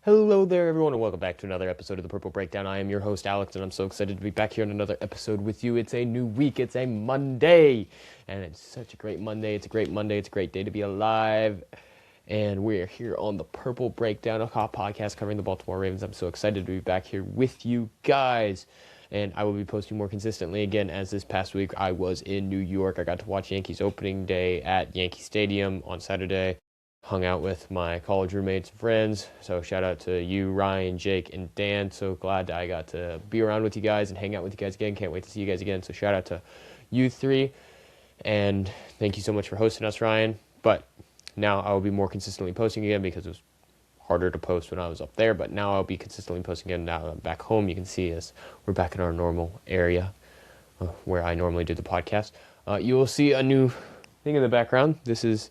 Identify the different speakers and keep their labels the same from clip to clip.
Speaker 1: Hello there, everyone, and welcome back to another episode of the Purple Breakdown. I am your host, Alex, and I'm so excited to be back here on another episode with you. It's a new week. It's a Monday, and it's such a great Monday. It's a great Monday. It's a great day to be alive, and we're here on the Purple Breakdown, a podcast covering the Baltimore Ravens. I'm so excited to be back here with you guys, and I will be posting more consistently again, as this past week I was in New York. I got to watch Yankees opening day at Yankee Stadium on Saturday. Hung out with my college roommates and friends. So shout out to you, Ryan, Jake, and Dan. So glad that I got to be around with you guys and hang out with you guys again. Can't wait to see you guys again. So shout out to you three. And thank you so much for hosting us, Ryan. But now I will be more consistently posting again because it was harder to post when I was up there. But now I'll be consistently posting again. Now I'm back home. You can see us. We're back in our normal area where I normally do the podcast. You will see a new thing in the background. This is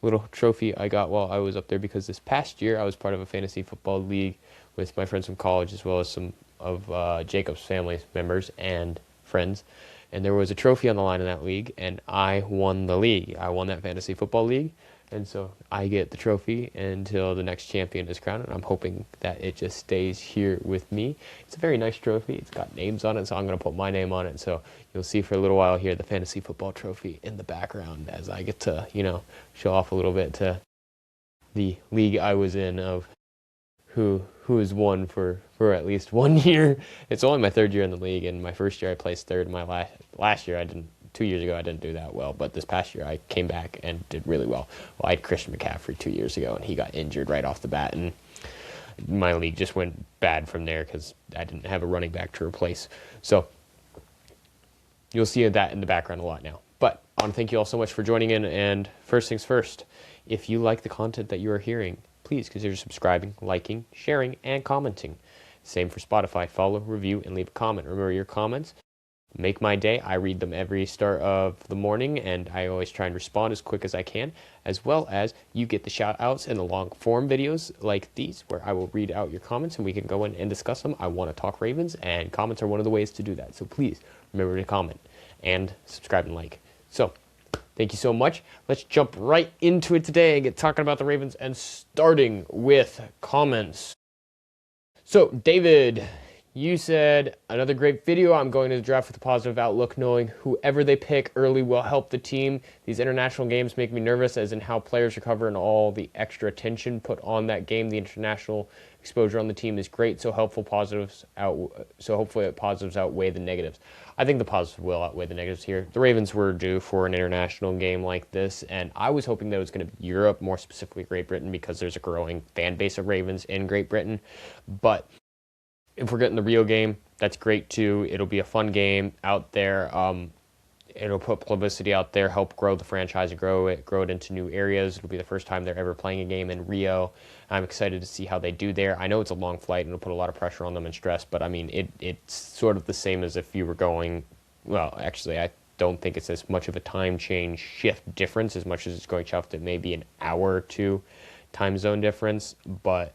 Speaker 1: little trophy I got while I was up there because this past year I was part of a fantasy football league with my friends from college as well as some of Jacob's family members and friends. And there was a trophy on the line in that league, and I won the league. I won that fantasy football league, and so I get the trophy until the next champion is crowned, and I'm hoping that it just stays here with me. It's a very nice trophy. It's got names on it, so I'm going to put my name on it. So you'll see for a little while here the fantasy football trophy in the background as I get to, show off a little bit to the league I was in of who has won for at least 1 year. It's only my third year in the league, and my first year I placed third. My last year I didn't. 2 years ago I didn't do that well, but this past year I came back and did really well. Well, I had Christian McCaffrey 2 years ago, and he got injured right off the bat, and my league just went bad from there because I didn't have a running back to replace. So you'll see that in the background a lot now. But I want to thank you all so much for joining in, and first things first, if you like the content that you are hearing, please consider subscribing, liking, sharing, and commenting. Same for Spotify. Follow, review, and leave a comment. Remember, your comments make my day. I read them every start of the morning, and I always try and respond as quick as I can, as well as you get the shout outs in the long form videos like these where I will read out your comments and we can go in and discuss them. I want to talk Ravens, and comments are one of the ways to do that. So please remember to comment and subscribe and like. So thank you so much. Let's jump right into it today and get talking about the Ravens, and starting with comments. So David, you said, another great video. I'm going to the draft with a positive outlook, knowing whoever they pick early will help the team. These international games make me nervous, as in how players recover and all the extra attention put on that game. The international exposure on the team is great, so hopefully positives outweigh the negatives. I think the positives will outweigh the negatives here. The Ravens were due for an international game like this, and I was hoping that it was going to be Europe, more specifically Great Britain, because there's a growing fan base of Ravens in Great Britain. But if we're getting the Rio game, that's great too. It'll be a fun game out there. It'll put publicity out there, help grow the franchise and grow it into new areas. It'll be the first time they're ever playing a game in Rio. I'm excited to see how they do there. I know it's a long flight and it'll put a lot of pressure on them and stress, but I mean, it's sort of the same as if you were going, well, actually, I don't think it's as much of a time change shift difference as much as it's going to have to maybe an hour or two time zone difference, but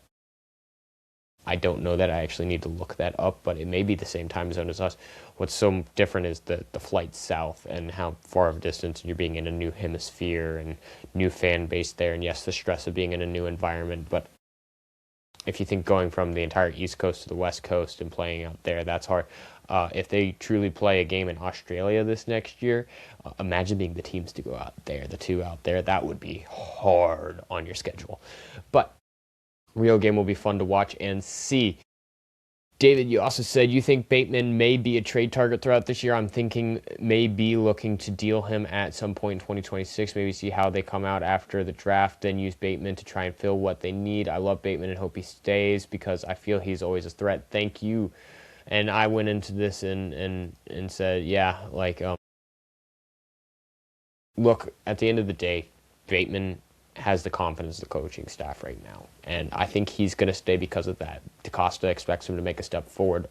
Speaker 1: I don't know that. I actually need to look that up, but it may be the same time zone as us. What's so different is the flight south and how far of a distance, and you're being in a new hemisphere and new fan base there. And yes, the stress of being in a new environment. But if you think going from the entire East Coast to the West Coast and playing out there, that's hard. If they truly play a game in Australia this next year, imagine being the teams to go out there, the two out there. That would be hard on your schedule. But Rio game will be fun to watch and see. David, you also said you think Bateman may be a trade target throughout this year. I'm thinking maybe looking to deal him at some point in 2026, maybe see how they come out after the draft, then use Bateman to try and fill what they need. I love Bateman and hope he stays because I feel he's always a threat. Thank you. And I went into this and said, yeah, look, at the end of the day, Bateman has the confidence of the coaching staff right now. And I think he's going to stay because of that. DaCosta expects him to make a step forward.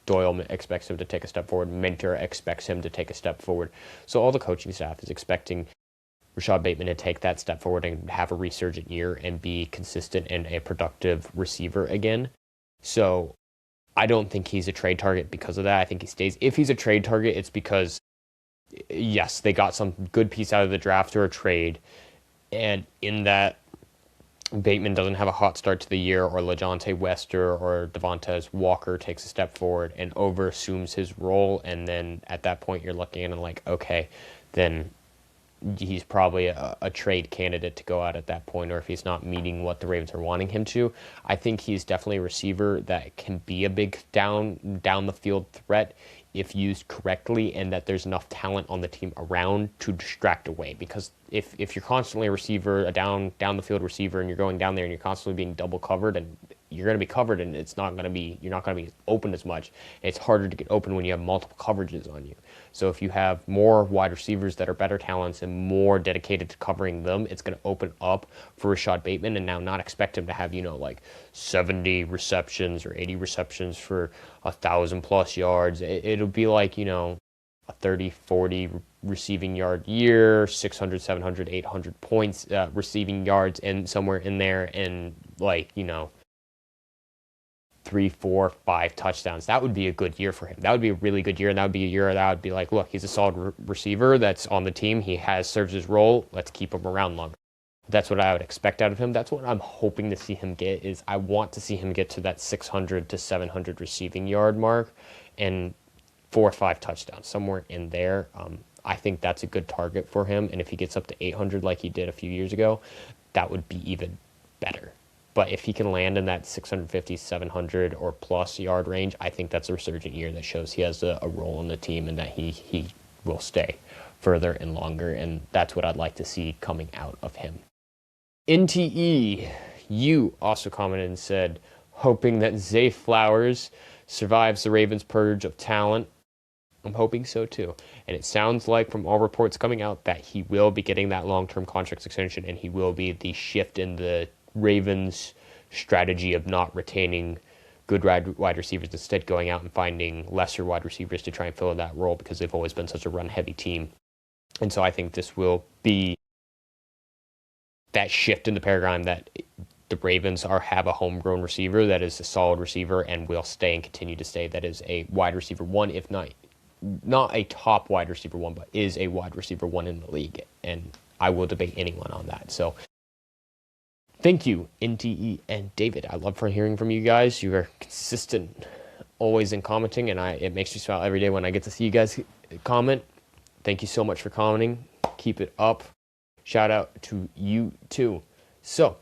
Speaker 1: Doyle expects him to take a step forward. Minter expects him to take a step forward. So all the coaching staff is expecting Rashad Bateman to take that step forward and have a resurgent year and be consistent and a productive receiver again. So I don't think he's a trade target because of that. I think he stays. If he's a trade target, it's because, yes, they got some good piece out of the draft or a trade. And in that Bateman doesn't have a hot start to the year, or LaJohntay Wester or Devontae Walker takes a step forward and over assumes his role, and then at that point you're looking at him like, okay, then he's probably a trade candidate to go out at that point, or if he's not meeting what the Ravens are wanting him to. I think he's definitely a receiver that can be a big down the field threat if used correctly, and that there's enough talent on the team around to distract away. Because if you're constantly a receiver, a down the field receiver, and you're going down there and you're constantly being double covered, and you're going to be covered, and you're not going to be open as much. It's harder to get open when you have multiple coverages on you. So if you have more wide receivers that are better talents and more dedicated to covering them, it's going to open up for Rashad Bateman, and now not expect him to have, like 70 receptions or 80 receptions for 1,000+ yards. It'll be like, a 30, 40 receiving yard year, 600, 700, 800 points, receiving yards, and somewhere in there, and 3, 4, 5 touchdowns. That would be a good year for him. That would be a really good year, and that would be a year that would be like, look, he's a solid receiver that's on the team. He serves his role. Let's keep him around longer. That's what I would expect out of him. That's what I'm hoping to see him get. Is I want to see him get to that 600 to 700 receiving yard mark and 4 or 5 touchdowns, somewhere in there. I think that's a good target for him, and if he gets up to 800 like he did a few years ago, that would be even better. But if he can land in that 650, 700 or plus yard range, I think that's a resurgent year that shows he has a role in the team and that he will stay further and longer. And that's what I'd like to see coming out of him. NTE, you also commented and said, hoping that Zay Flowers survives the Ravens' purge of talent. I'm hoping so too. And it sounds like from all reports coming out that he will be getting that long-term contract extension, and he will be the shift in the Ravens' strategy of not retaining good wide receivers, instead going out and finding lesser wide receivers to try and fill in that role, because they've always been such a run-heavy team. And so I think this will be that shift in the paradigm that the Ravens have a homegrown receiver that is a solid receiver and will stay and continue to stay. That is a wide receiver one, if not a top wide receiver one, but is a wide receiver one in the league. And I will debate anyone on that. So thank you, NTE and David. I love hearing from you guys. You are consistent, always in commenting, and it makes me smile every day when I get to see you guys comment. Thank you so much for commenting. Keep it up. Shout out to you too. So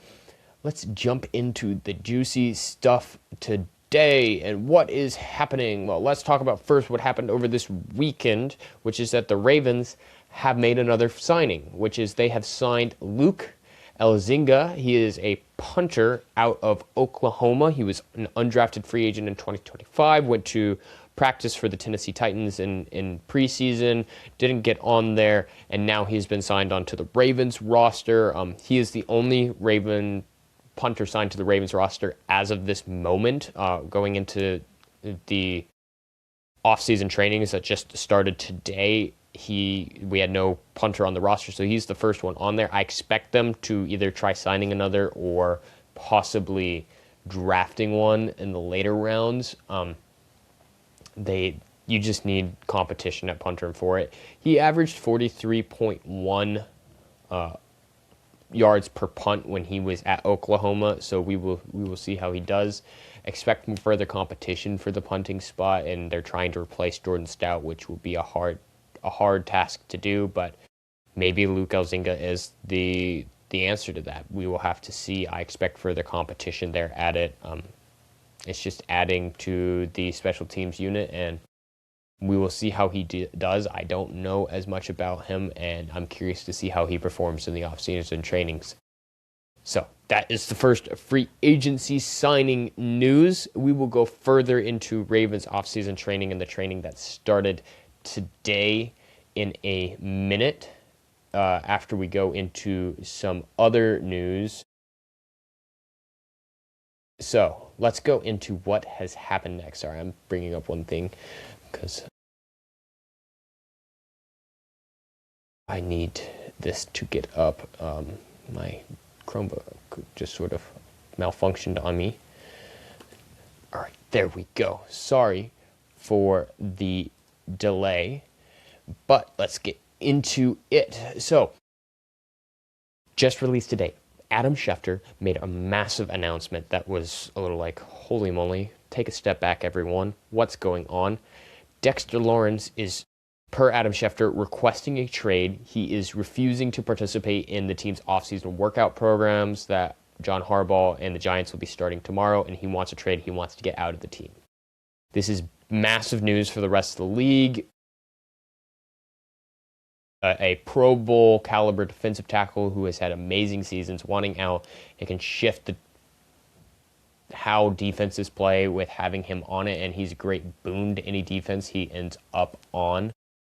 Speaker 1: let's jump into the juicy stuff today and what is happening. Well, let's talk about first what happened over this weekend, which is that the Ravens have made another signing, which is they have signed Luke Elzinga. He is a punter out of Oklahoma. He was an undrafted free agent in 2025, went to practice for the Tennessee Titans in preseason, didn't get on there, and now he's been signed onto the Ravens roster. He is the only Raven punter signed to the Ravens roster as of this moment, going into the offseason trainings that just started today. We had no punter on the roster, so he's the first one on there. I expect them to either try signing another or possibly drafting one in the later rounds. You just need competition at punter for it. He averaged 43.1 yards per punt when he was at Oklahoma, so we will see how he does. Expect further competition for the punting spot, and they're trying to replace Jordan Stout, which will be a hard task to do, but maybe Luke Elzinga is the answer to that. We will have to see. I expect further competition there at it. It's just adding to the special teams unit, and we will see how he does. I don't know as much about him, and I'm curious to see how he performs in the offseason trainings. So that is the first free agency signing news. We will go further into Ravens offseason training and the training that started today in a minute, after we go into some other news. So let's go into what has happened next. Sorry, I'm bringing up one thing because I need this to get up. My Chromebook just sort of malfunctioned on me. All right, there we go. Sorry for the delay, but let's get into it. So, just released today, Adam Schefter made a massive announcement that was a little like, holy moly, take a step back, everyone. What's going on? Dexter Lawrence is, per Adam Schefter, requesting a trade. He is refusing to participate in the team's offseason workout programs that John Harbaugh and the Giants will be starting tomorrow, and he wants a trade. He wants to get out of the team. This is massive news for the rest of the league. A Pro Bowl caliber defensive tackle who has had amazing seasons wanting out. It can shift how defenses play with having him on it, and he's a great boon to any defense he ends up on.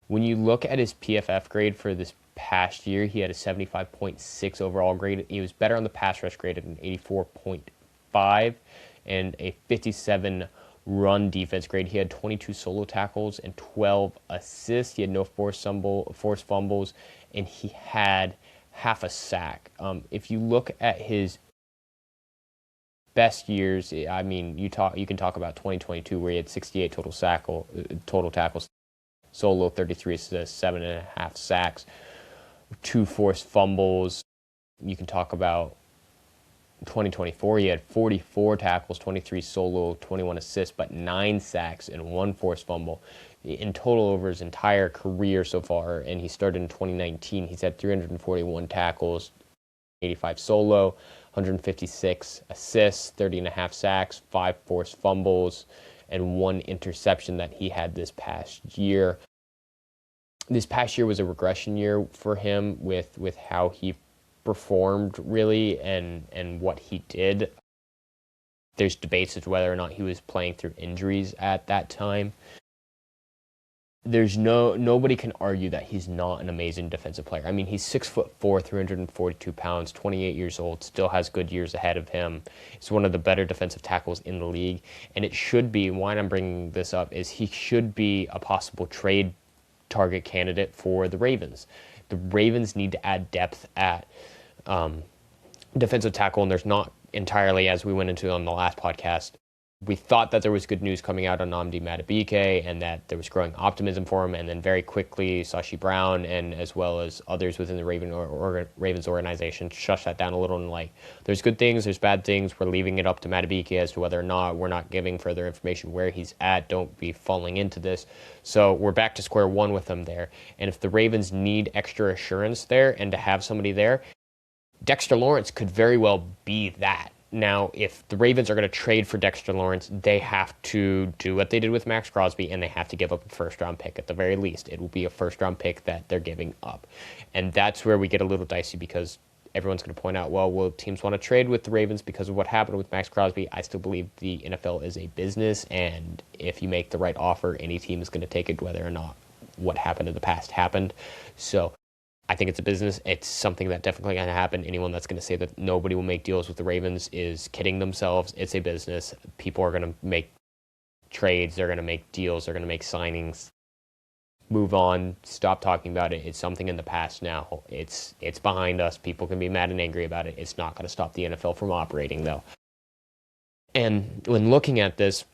Speaker 1: When you look at his PFF grade for this past year, he had a 75.6 overall grade. He was better on the pass rush grade at an 84.5 and a 57 run defense grade. He had 22 solo tackles and 12 assists. He had no forced fumbles, and he had half a sack. If you look at his best years, I mean, you can talk about 2022 where he had 68 total tackles, solo 33 assists, 7.5 sacks, 2 forced fumbles. You can talk about 2024, he had 44 tackles, 23 solo, 21 assists, but 9 sacks and 1 forced fumble. In total over his entire career so far, and he started in 2019, he's had 341 tackles, 85 solo, 156 assists, 30.5 sacks, 5 forced fumbles, and 1 interception that he had this past year. This past year was a regression year for him with how he performed, really, and what he did. There's debates as to whether or not he was playing through injuries at that time. There's nobody can argue that he's not an amazing defensive player. I mean, he's 6'4", 342 pounds, 28 years old, still has good years ahead of him. He's one of the better defensive tackles in the league, and it should be, why I'm bringing this up, is he should be a possible trade target candidate for the Ravens. The Ravens need to add depth at defensive tackle, and there's not entirely, as we went into on the last podcast. We thought that there was good news coming out on Nnamdi Madubuike and that there was growing optimism for him, and then very quickly Sashi Brown and as well as others within the Ravens organization shush that down a little and like, there's good things, there's bad things, we're leaving it up to Madubuike as to whether or not, we're not giving further information where he's at, don't be falling into this. So we're back to square one with him there, and if the Ravens need extra assurance there and to have somebody there, Dexter Lawrence could very well be that. Now, if the Ravens are going to trade for Dexter Lawrence, they have to do what they did with Max Crosby, and they have to give up a first-round pick at the very least. It will be a first-round pick that they're giving up. And that's where we get a little dicey because everyone's going to point out, well, will teams want to trade with the Ravens because of what happened with Max Crosby? I still believe the NFL is a business, and if you make the right offer, any team is going to take it whether or not what happened in the past happened. So I think it's a business. It's something that definitely going to happen. Anyone that's going to say that nobody will make deals with the Ravens is kidding themselves. It's a business. People are going to make trades. They're going to make deals. They're going to make signings. Move on. Stop talking about it. It's something in the past now. It's behind us. People can be mad and angry about it. It's not going to stop the NFL from operating, though. And when looking at this,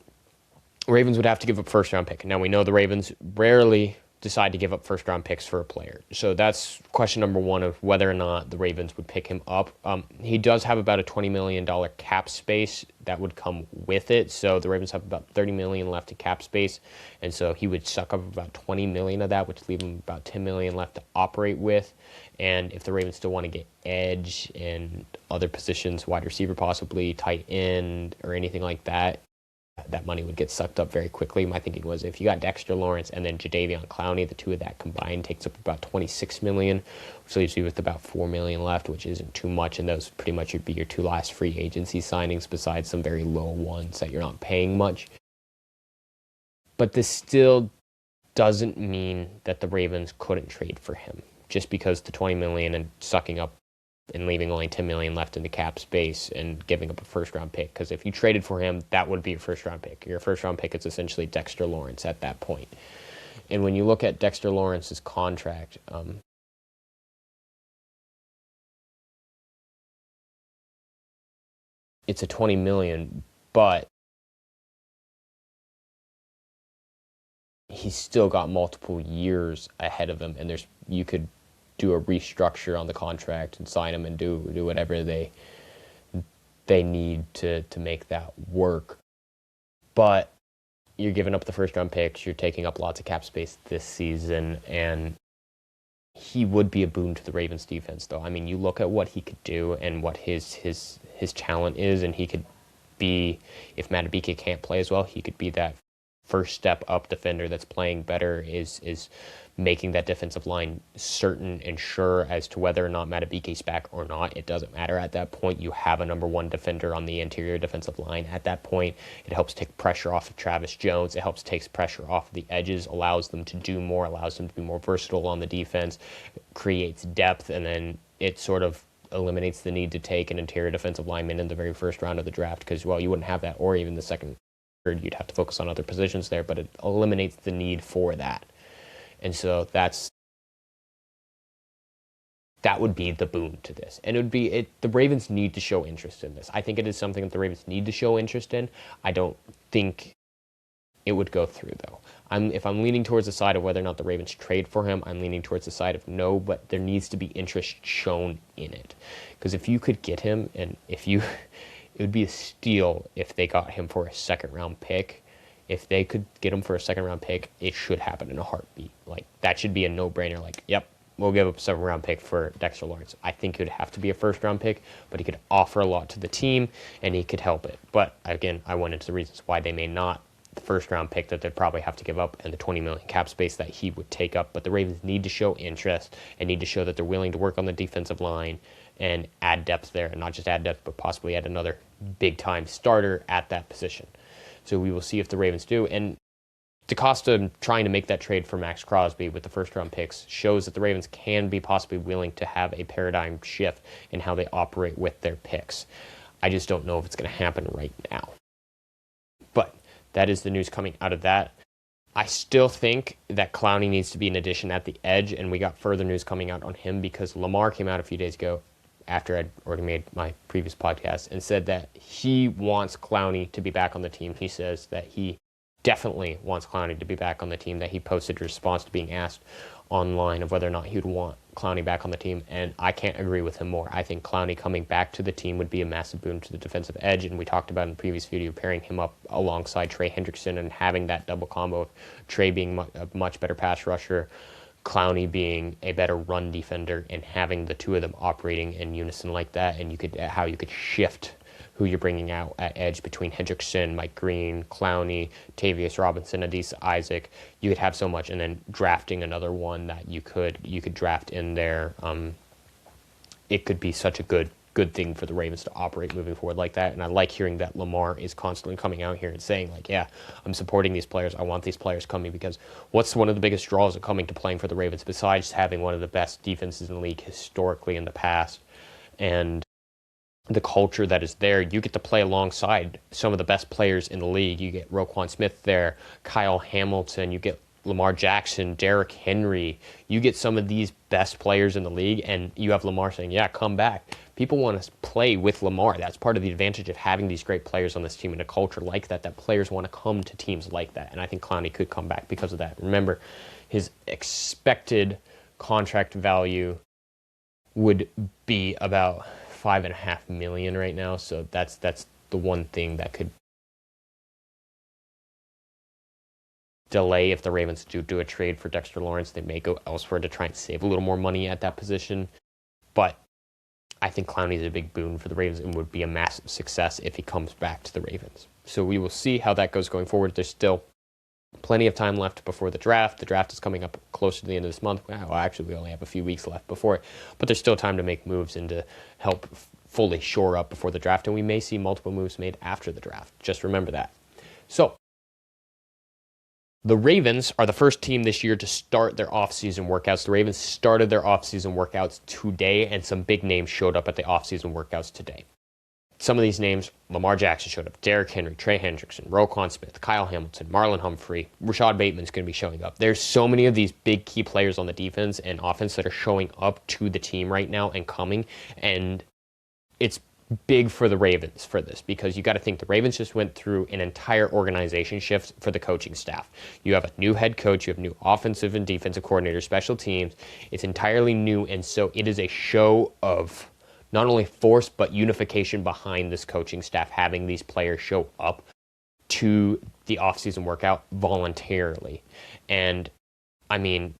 Speaker 1: Ravens would have to give up first-round pick. Now, we know the Ravens rarely decide to give up first-round picks for a player. So that's question number one of whether or not the Ravens would pick him up. He does have about a $20 million cap space that would come with it. So the Ravens have about $30 million left in cap space. And so he would suck up about $20 million of that, which leave him about $10 million left to operate with. And if the Ravens still want to get edge and other positions, wide receiver possibly, tight end, or anything like that, that money would get sucked up very quickly. My thinking was if you got Dexter Lawrence and then Jadeveon Clowney, the two of that combined takes up about $26 million, which leaves you with about $4 million left, which isn't too much, and those pretty much would be your two last free agency signings besides some very low ones that you're not paying much. But this still doesn't mean that the Ravens couldn't trade for him just because the $20 million and sucking up and leaving only $10 million left in the cap space and giving up a first-round pick. Because if you traded for him, that would be your first-round pick. Your first-round pick is essentially Dexter Lawrence at that point. And when you look at Dexter Lawrence's contract, it's a $20 million, but he's still got multiple years ahead of him, and you could do a restructure on the contract and sign him and do whatever they need to make that work. But you're giving up the first round picks, you're taking up lots of cap space this season, and he would be a boon to the Ravens defense, though. I mean, you look at what he could do and what his talent is, and he could be, if Madubuike can't play as well, he could be that first step up defender that's playing better, is making that defensive line certain and sure as to whether or not Madubuike's back or not. It doesn't matter at that point. You have a number one defender on the interior defensive line at that point. It helps take pressure off of Travis Jones. It helps take pressure off of the edges, allows them to do more, allows them to be more versatile on the defense, creates depth, and then it sort of eliminates the need to take an interior defensive lineman in the very first round of the draft because, well, you wouldn't have that, or even the second, third. You'd have to focus on other positions there, but it eliminates the need for that. And so that would be the boon to this. And it would be the Ravens need to show interest in this. I think it is something that the Ravens need to show interest in. I don't think it would go through, though. If I'm leaning towards the side of whether or not the Ravens trade for him, I'm leaning towards the side of no, but there needs to be interest shown in it. Because if you could get him, and it would be a steal if they got him for a second-round pick. If they could get him for a second-round pick, it should happen in a heartbeat. Like, that should be a no-brainer. Like, yep, we'll give up a second-round pick for Dexter Lawrence. I think it would have to be a first-round pick, but he could offer a lot to the team, and he could help it. But, again, I went into the reasons why they may not. The first-round pick that they'd probably have to give up and the $20 million cap space that he would take up. But the Ravens need to show interest and need to show that they're willing to work on the defensive line and add depth there. And not just add depth, but possibly add another big-time starter at that position. So we will see if the Ravens do. And DaCosta trying to make that trade for Max Crosby with the first-round picks shows that the Ravens can be possibly willing to have a paradigm shift in how they operate with their picks. I just don't know if it's going to happen right now. But that is the news coming out of that. I still think that Clowney needs to be an addition at the edge, and we got further news coming out on him because Lamar came out a few days ago after I'd already made my previous podcast and said that he wants Clowney to be back on the team. He says that he definitely wants Clowney to be back on the team, that he posted a response to being asked online of whether or not he would want Clowney back on the team, and I can't agree with him more. I think Clowney coming back to the team would be a massive boon to the defensive edge, and we talked about in the previous video pairing him up alongside Trey Hendrickson and having that double combo of Trey being a much better pass rusher, Clowney being a better run defender, and having the two of them operating in unison like that, and how you could shift who you're bringing out at edge between Hendrickson, Mike Green, Clowney, Tavius Robinson, Adisa Isaac. You could have so much, and then drafting another one that you could draft in there. It could be such a good thing for the Ravens to operate moving forward like that. And I like hearing that Lamar is constantly coming out here and saying, like, yeah, I'm supporting these players. I want these players coming because what's one of the biggest draws of coming to playing for the Ravens besides having one of the best defenses in the league historically in the past and the culture that is there? You get to play alongside some of the best players in the league. You get Roquan Smith there, Kyle Hamilton, you get Lamar Jackson, Derrick Henry. You get some of these best players in the league, and you have Lamar saying, yeah, come back. People want to play with Lamar. That's part of the advantage of having these great players on this team and a culture like that players want to come to teams like that. And I think Clowney could come back because of that. Remember, his expected contract value would be about $5.5 million right now. So that's the one thing that could delay if the Ravens do a trade for Dexter Lawrence. They may go elsewhere to try and save a little more money at that position. But I think Clowney is a big boon for the Ravens and would be a massive success if he comes back to the Ravens. So we will see how that goes going forward. There's still plenty of time left before the draft. The draft is coming up close to the end of this month. Well, actually, we only have a few weeks left before it. But there's still time to make moves and to help fully shore up before the draft. And we may see multiple moves made after the draft. Just remember that. So the Ravens are the first team this year to start their offseason workouts. The Ravens started their offseason workouts today, and some big names showed up at the offseason workouts today. Some of these names, Lamar Jackson showed up, Derrick Henry, Trey Hendrickson, Roquan Smith, Kyle Hamilton, Marlon Humphrey, Rashad Bateman's going to be showing up. There's so many of these big key players on the defense and offense that are showing up to the team right now and coming, and it's big for the Ravens for this, because you got to think the Ravens just went through an entire organization shift for the coaching staff. You have a new head coach, you have new offensive and defensive coordinators, special teams. It's entirely new, and so it is a show of not only force but unification behind this coaching staff, having these players show up to the offseason workout voluntarily. And I mean,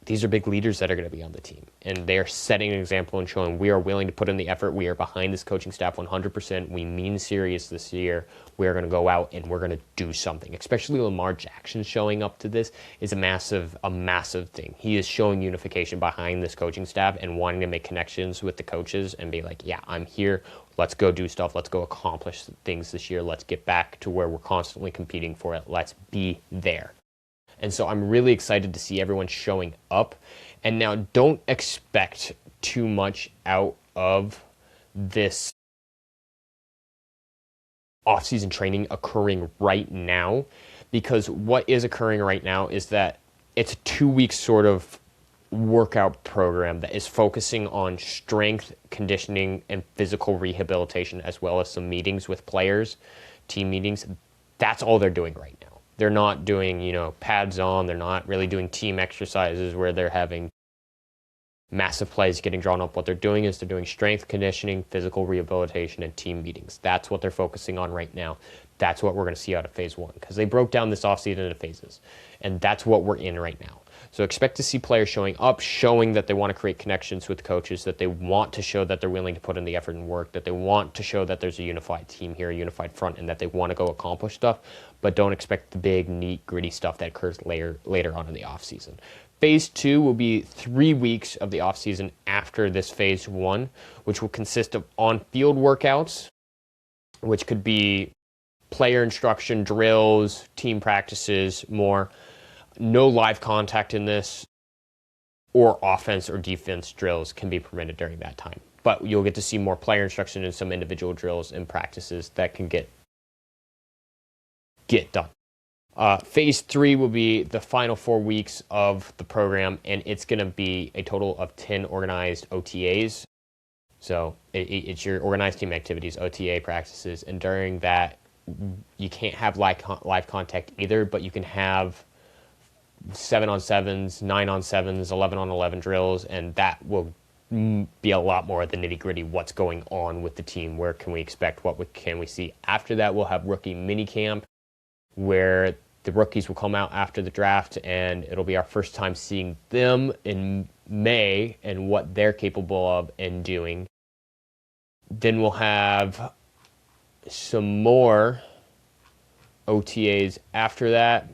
Speaker 1: these are big leaders that are going to be on the team, and they are setting an example and showing we are willing to put in the effort. We are behind this coaching staff 100%. We mean serious this year. We are going to go out and we're going to do something. Especially Lamar Jackson showing up to this is a massive thing. He is showing unification behind this coaching staff and wanting to make connections with the coaches and be like, yeah, I'm here. Let's go do stuff. Let's go accomplish things this year. Let's get back to where we're constantly competing for it. Let's be there. And so I'm really excited to see everyone showing up. And now don't expect too much out of this off-season training occurring right now, because what is occurring right now is that it's a 2-week sort of workout program that is focusing on strength, conditioning, and physical rehabilitation, as well as some meetings with players, team meetings. That's all they're doing right now. They're not doing, pads on. They're not really doing team exercises where they're having massive plays getting drawn up. What they're doing is they're doing strength conditioning, physical rehabilitation, and team meetings. That's what they're focusing on right now. That's what we're going to see out of phase 1, because they broke down this offseason into phases, and that's what we're in right now. So expect to see players showing up, showing that they want to create connections with coaches, that they want to show that they're willing to put in the effort and work, that they want to show that there's a unified team here, a unified front, and that they want to go accomplish stuff, but don't expect the big, neat, gritty stuff that occurs later on in the offseason. Phase 2 will be 3 weeks of the offseason after this phase 1, which will consist of on-field workouts, which could be player instruction, drills, team practices, more. No live contact in this, or offense or defense drills can be permitted during that time. But you'll get to see more player instruction and some individual drills and practices that can get done. Phase 3 will be the final 4 weeks of the program, and it's going to be a total of 10 organized OTAs. So it's your organized team activities, OTA practices, and during that, you can't have live contact either, but you can have 7-on-7s, 9-on-7s, 11-on-11 drills, and that will be a lot more of the nitty-gritty, what's going on with the team, where can we expect, can we see. After that, we'll have rookie minicamp, where the rookies will come out after the draft, and it'll be our first time seeing them in May and what they're capable of and doing. Then we'll have some more OTAs after that,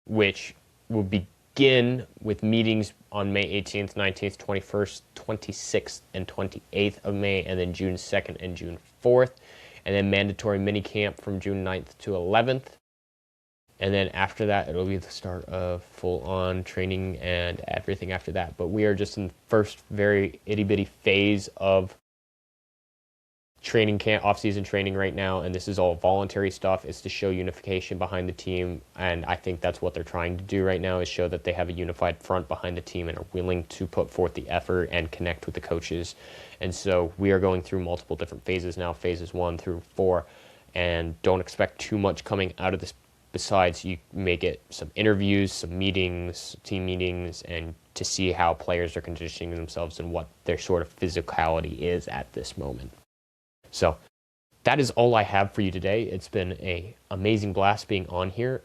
Speaker 1: which will begin with meetings on May 18th, 19th, 21st, 26th, and 28th of May, and then June 2nd and June 4th, and then mandatory minicamp from June 9th to 11th. And then after that, it'll be the start of full-on training and everything after that. But we are just in the first very itty-bitty phase of training camp, off-season training right now, and this is all voluntary stuff. It's to show unification behind the team, and I think that's what they're trying to do right now, is show that they have a unified front behind the team and are willing to put forth the effort and connect with the coaches. And so we are going through multiple different phases now, phases 1 through 4, and don't expect too much coming out of this. Besides, you may get some interviews, some meetings, team meetings, and to see how players are conditioning themselves and what their sort of physicality is at this moment. So that is all I have for you today. It's been an amazing blast being on here.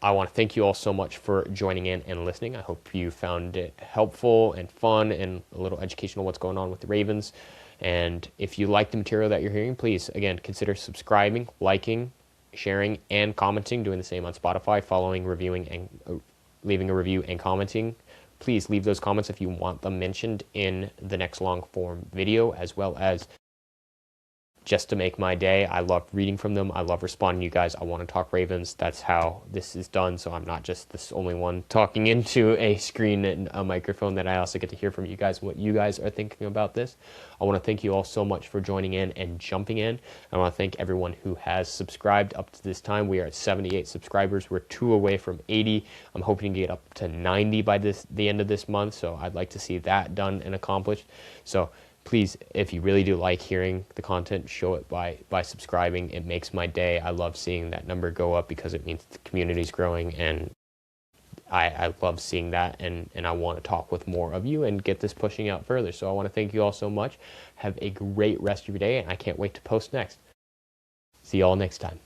Speaker 1: I want to thank you all so much for joining in and listening. I hope you found it helpful and fun and a little educational what's going on with the Ravens. And if you like the material that you're hearing, please, again, consider subscribing, liking, sharing, and commenting, doing the same on Spotify, following, reviewing, and leaving a review and commenting. Please leave those comments if you want them mentioned in the next long form video, as well as just to make my day. I love reading from them. I love responding to you guys. I want to talk Ravens. That's how this is done. So I'm not just this only one talking into a screen and a microphone, that I also get to hear from you guys what you guys are thinking about this. I want to thank you all so much for joining in and jumping in. I want to thank everyone who has subscribed up to this time. We are at 78 subscribers. We're 2 away from 80. I'm hoping to get up to 90 by the end of this month. So I'd like to see that done and accomplished. So please, if you really do like hearing the content, show it by subscribing. It makes my day. I love seeing that number go up because it means the community's growing, and I love seeing that, and I want to talk with more of you and get this pushing out further. So I want to thank you all so much. Have a great rest of your day, and I can't wait to post next. See you all next time.